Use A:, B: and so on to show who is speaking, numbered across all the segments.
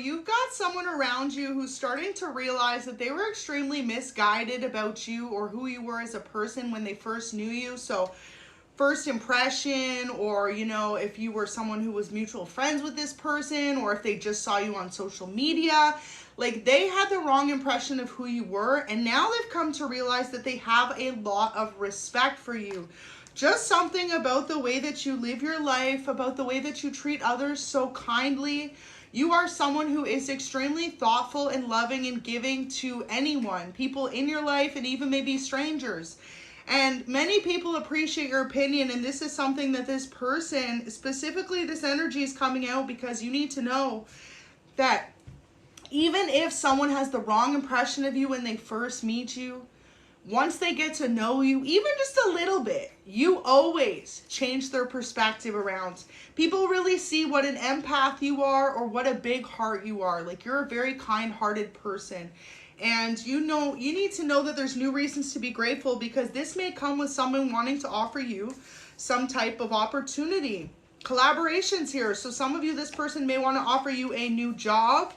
A: you've got someone around you who's starting to realize that they were extremely misguided about you or who you were as a person when they first knew you. So first impression, or, you know, if you were someone who was mutual friends with this person, or if they just saw you on social media, like they had the wrong impression of who you were. And now they've come to realize that they have a lot of respect for you. Just something about the way that you live your life, about the way that you treat others so kindly. You are someone who is extremely thoughtful and loving and giving to anyone, people in your life, and even maybe strangers. And many people appreciate your opinion, and this is something that this person, specifically this energy, is coming out because you need to know that even if someone has the wrong impression of you when they first meet you, once they get to know you, even just a little bit, you always change their perspective around. People really see what an empath you are or what a big heart you are. Like, you're a very kind-hearted person. And you know, you need to know that there's new reasons to be grateful, because this may come with someone wanting to offer you some type of opportunity. Collaborations here. So some of you, this person may want to offer you a new job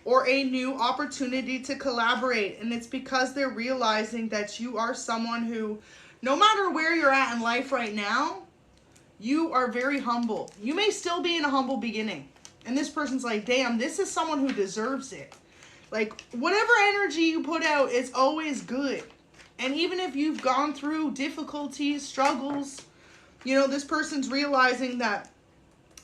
A: or a new opportunity to collaborate. And it's because they're realizing that you are someone who, no matter where you're at in life right now, you are very humble. You may still be in a humble beginning. And this person's like, damn, this is someone who deserves it. Like, whatever energy you put out is always good. And even if you've gone through difficulties, struggles, you know, this person's realizing that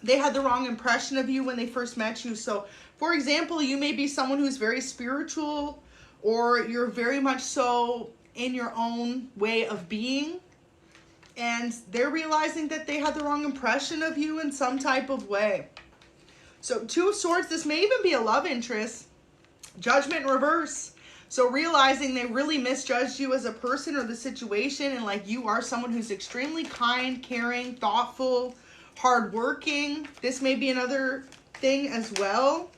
A: they had the wrong impression of you when they first met you. So, for example, you may be someone who's very spiritual, or you're very much so in your own way of being. And they're realizing that they had the wrong impression of you in some type of way. So, Two of Swords, this may even be a love interest. Judgment in reverse. So realizing they really misjudged you as a person or the situation, and like you are someone who's extremely kind, caring, thoughtful, hardworking. This may be another thing as well.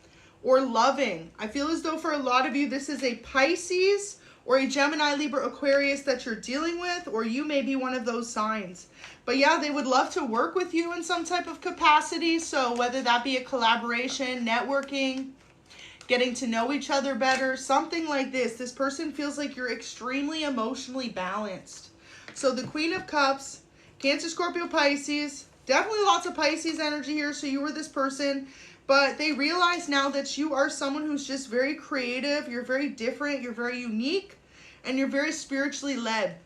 A: Or loving. I feel as though for a lot of you, this is a Pisces or a Gemini, Libra, Aquarius that you're dealing with, or you may be one of those signs. But yeah, they would love to work with you in some type of capacity. So whether that be a collaboration, networking, getting to know each other better, something like this. This person feels like you're extremely emotionally balanced. So the Queen of Cups, Cancer, Scorpio, Pisces, definitely lots of Pisces energy here. So you were this person, but they realize now that you are someone who's just very creative. You're very different. You're very unique, and you're very spiritually led.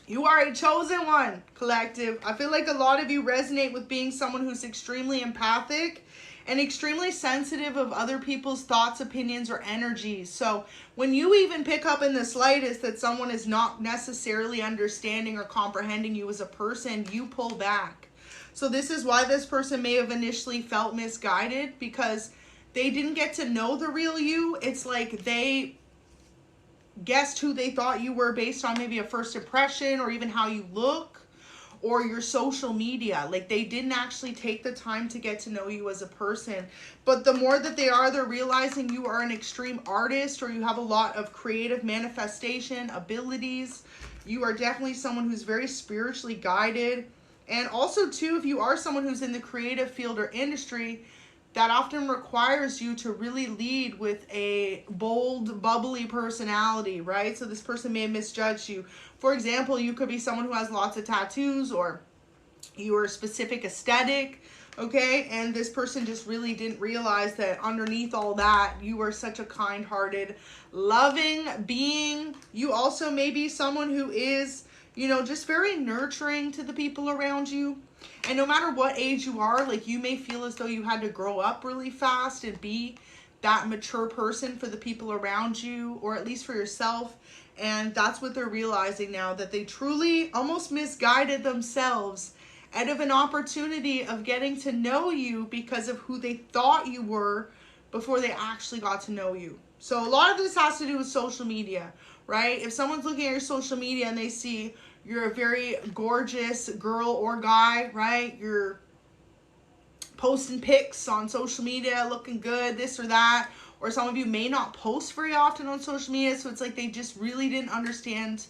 A: You are a chosen one, collective. I feel like a lot of you resonate with being someone who's extremely empathic and extremely sensitive of other people's thoughts, opinions, or energies. So when you even pick up in the slightest that someone is not necessarily understanding or comprehending you as a person, you pull back. So this is why this person may have initially felt misguided, because they didn't get to know the real you. It's like they guessed who they thought you were based on maybe a first impression, or even how you look, or your social media. Like, they didn't actually take the time to get to know you as a person. But the more that they are, they're realizing you are an extreme artist, or you have a lot of creative manifestation abilities. You are definitely someone who's very spiritually guided. And also too, if you are someone who's in the creative field or industry, that often requires you to really lead with a bold, bubbly personality, right? So this person may have misjudged you. For example, you could be someone who has lots of tattoos, or you are a specific aesthetic, okay? And this person just really didn't realize that underneath all that, you are such a kind-hearted, loving being. You also may be someone who is, you know, just very nurturing to the people around you. And no matter what age you are, like, you may feel as though you had to grow up really fast and be that mature person for the people around you, or at least for yourself. And that's what they're realizing now, that they truly almost misguided themselves out of an opportunity of getting to know you because of who they thought you were before they actually got to know you. So a lot of this has to do with social media, right? If someone's looking at your social media and they see you're a very gorgeous girl or guy, right? You're posting pics on social media, looking good, this or that. Or some of you may not post very often on social media, so it's like they just really didn't understand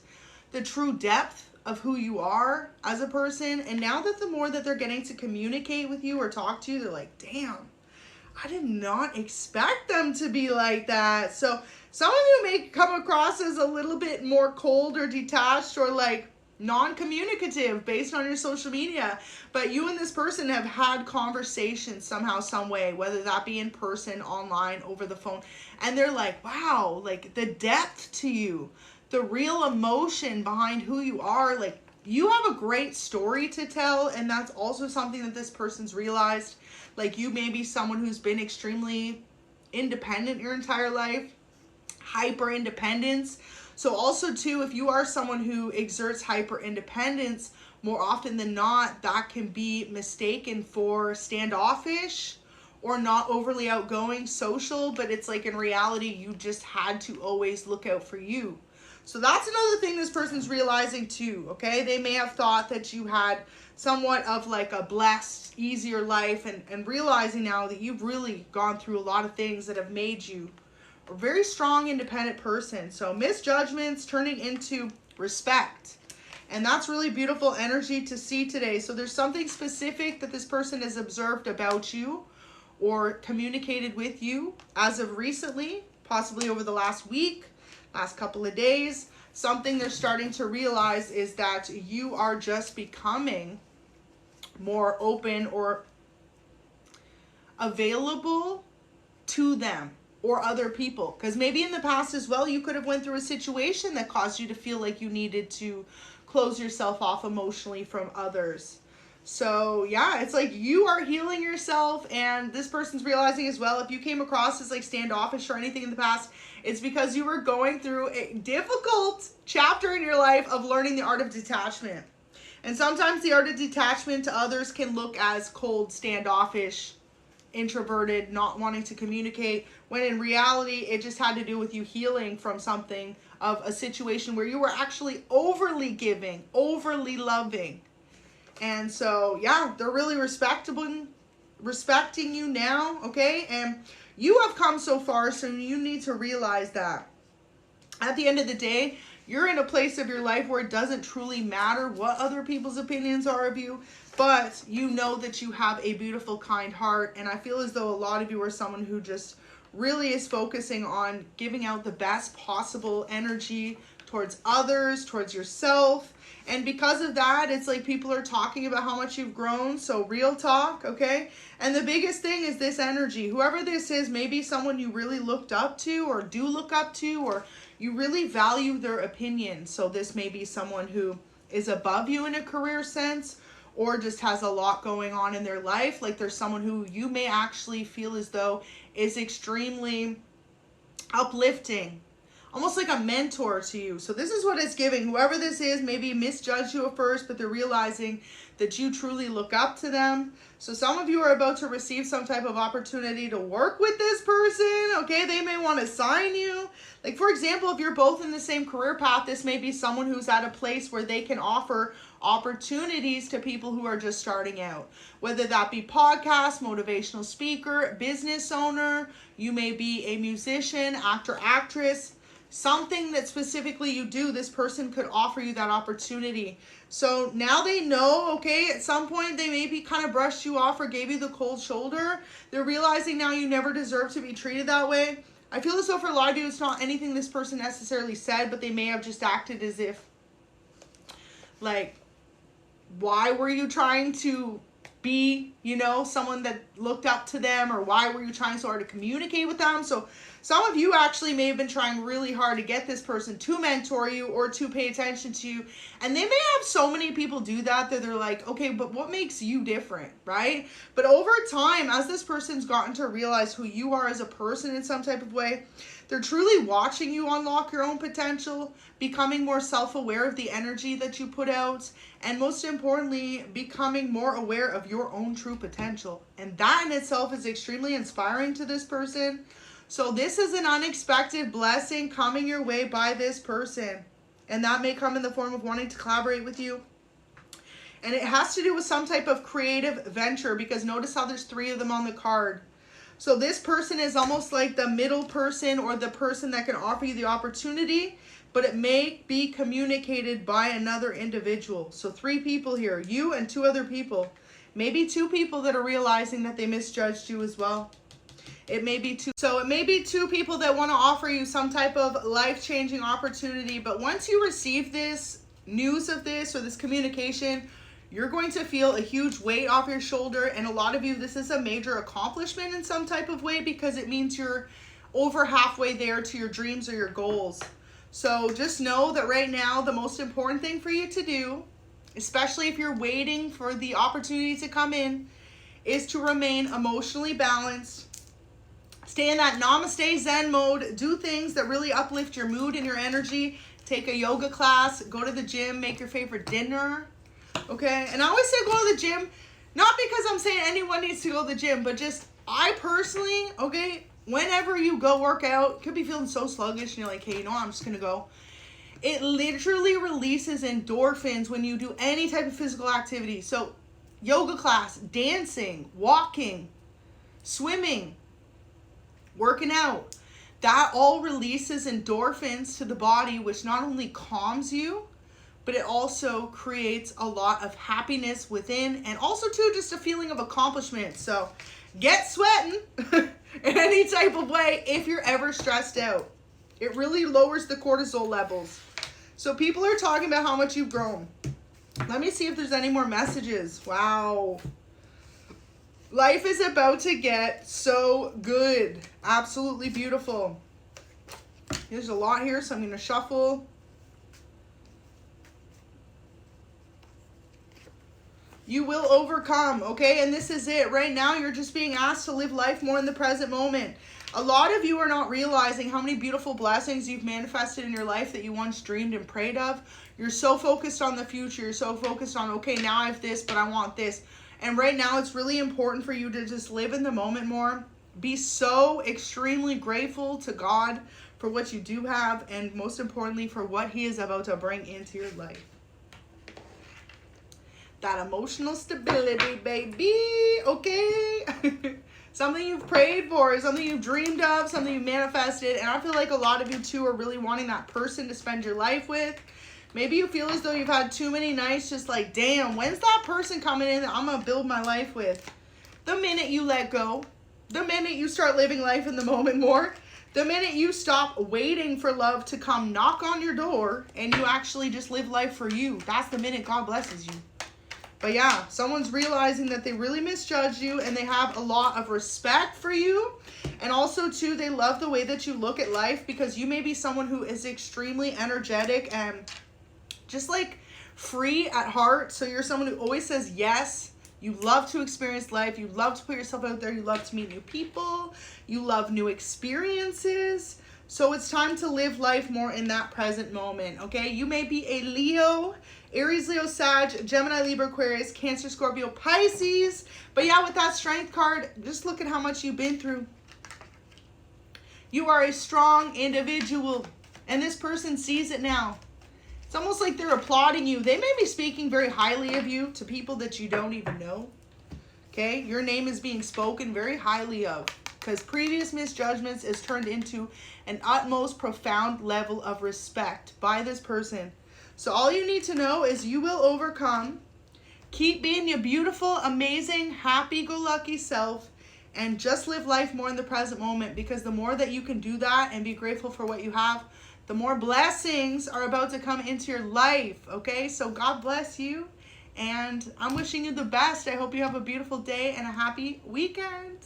A: the true depth of who you are as a person. And now that the more that they're getting to communicate with you or talk to you, they're like, damn, I did not expect them to be like that. So some of you may come across as a little bit more cold or detached or like non-communicative based on your social media, but you and this person have had conversations somehow, some way, whether that be in person, online, over the phone, and they're like, wow, like the depth to you, the real emotion behind who you are, like you have a great story to tell, and that's also something that this person's realized. Like you may be someone who's been extremely independent your entire life, hyper independence. So also too, if you are someone who exerts hyper independence, more often than not, that can be mistaken for standoffish or not overly outgoing, social, but it's like in reality, you just had to always look out for you. So that's another thing this person's realizing too, okay? They may have thought that you had somewhat of like a blessed, easier life, and realizing now that you've really gone through a lot of things that have made you a very strong, independent person. So misjudgments turning into respect. And that's really beautiful energy to see today. So there's something specific that this person has observed about you or communicated with you as of recently, possibly over the last week, last couple of days. Something they're starting to realize is that you are just becoming more open or available to them or other people, because maybe in the past as well you could have went through a situation that caused you to feel like you needed to close yourself off emotionally from others. So yeah, it's like you are healing yourself, and this person's realizing as well, if you came across as like standoffish or anything in the past, it's because you were going through a difficult chapter in your life of learning the art of detachment. And sometimes the art of detachment to others can look as cold, standoffish, introverted, not wanting to communicate, when in reality it just had to do with you healing from something, of a situation where you were actually overly giving, overly loving. And so yeah, they're really respecting you now, okay? And you have come so far, so you need to realize that at the end of the day, you're in a place of your life where it doesn't truly matter what other people's opinions are of you, but you know that you have a beautiful, kind heart. And I feel as though a lot of you are someone who just really is focusing on giving out the best possible energy towards others, towards yourself. And because of that, it's like people are talking about how much you've grown. So real talk, okay? And the biggest thing is this energy. Whoever this is, maybe someone you really looked up to or do look up to, or you really value their opinion. So this may be someone who is above you in a career sense, or just has a lot going on in their life. Like there's someone who you may actually feel as though is extremely uplifting, almost like a mentor to you. So this is what it's giving. Whoever this is maybe misjudged you at first, but they're realizing that you truly look up to them. So some of you are about to receive some type of opportunity to work with this person, okay? They may want to sign you. Like for example, if you're both in the same career path, this may be someone who's at a place where they can offer opportunities to people who are just starting out, whether that be podcast, motivational speaker, business owner. You may be a musician, actor, actress, something that specifically you do. This person could offer you that opportunity. So now they know, okay, at some point they maybe kind of brushed you off or gave you the cold shoulder. They're realizing now you never deserve to be treated that way. I feel as though for a lot of you, it's not anything this person necessarily said, but they may have just acted as if, like, why were you trying to be, you know, someone that looked up to them, or why were you trying so hard to communicate with them? So some of you actually may have been trying really hard to get this person to mentor you or to pay attention to you. And they may have so many people do that they're like, okay, but what makes you different, right? But over time, as this person's gotten to realize who you are as a person in some type of way, they're truly watching you unlock your own potential, becoming more self-aware of the energy that you put out, and most importantly, becoming more aware of your own true potential. And that in itself is extremely inspiring to this person. So this is an unexpected blessing coming your way by this person. And that may come in the form of wanting to collaborate with you. And it has to do with some type of creative venture, because notice how there's 3 of them on the card. So this person is almost like the middle person, or the person that can offer you the opportunity, but it may be communicated by another individual. So 3 people here, you and 2 other people. Maybe 2 people that are realizing that they misjudged you as well. It may be two people that want to offer you some type of life-changing opportunity. But once you receive this news of this or this communication, you're going to feel a huge weight off your shoulder. And a lot of you, this is a major accomplishment in some type of way, because it means you're over halfway there to your dreams or your goals. So just know that right now, the most important thing for you to do, especially if you're waiting for the opportunity to come in, is to remain emotionally balanced. Stay in that namaste zen mode. Do things that really uplift your mood and your energy. Take a yoga class, go to the gym, make your favorite dinner. Okay, and I always say go to the gym, not because I'm saying anyone needs to go to the gym, but just I personally, okay, whenever you go work out, could be feeling so sluggish and you're like, hey, you know what, I'm just gonna go. It literally releases endorphins when you do any type of physical activity. So yoga class, dancing, walking, swimming, working out, that all releases endorphins to the body, which not only calms you, but it also creates a lot of happiness within, and also too, just a feeling of accomplishment. So get sweating in any type of way if you're ever stressed out. It really lowers the cortisol levels. So people are talking about how much you've grown. Let me see if there's any more messages. Wow. Life is about to get so good. Absolutely beautiful. There's a lot here, so I'm going to shuffle. You will overcome, okay? And this is it. Right now, you're just being asked to live life more in the present moment. A lot of you are not realizing how many beautiful blessings you've manifested in your life that you once dreamed and prayed of. You're so focused on the future. You're so focused on, okay, now I have this, but I want this. And right now, it's really important for you to just live in the moment more. Be so extremely grateful to God for what you do have, and most importantly, for what He is about to bring into your life. That emotional stability, baby, okay? Something you've prayed for, something you've dreamed of, something you've manifested. And I feel like a lot of you too are really wanting that person to spend your life with. Maybe you feel as though you've had too many nights just like, damn, when's that person coming in that I'm going to build my life with? The minute you let go, the minute you start living life in the moment more, the minute you stop waiting for love to come knock on your door and you actually just live life for you, that's the minute God blesses you. But yeah, someone's realizing that they really misjudged you, and they have a lot of respect for you. And also too, they love the way that you look at life, because you may be someone who is extremely energetic and just like free at heart. So you're someone who always says yes. You love to experience life. You love to put yourself out there. You love to meet new people. You love new experiences. So it's time to live life more in that present moment, okay? You may be a Leo, Aries, Leo, Sag, Gemini, Libra, Aquarius, Cancer, Scorpio, Pisces. But yeah, with that Strength card, just look at how much you've been through. You are a strong individual, and this person sees it now. It's almost like they're applauding you. They may be speaking very highly of you to people that you don't even know, okay? Your name is being spoken very highly of, because previous misjudgments is turned into an utmost profound level of respect by this person. So all you need to know is you will overcome. Keep being your beautiful, amazing, happy-go-lucky self, and just live life more in the present moment, because the more that you can do that and be grateful for what you have, the more blessings are about to come into your life, okay? So God bless you, and I'm wishing you the best. I hope you have a beautiful day and a happy weekend.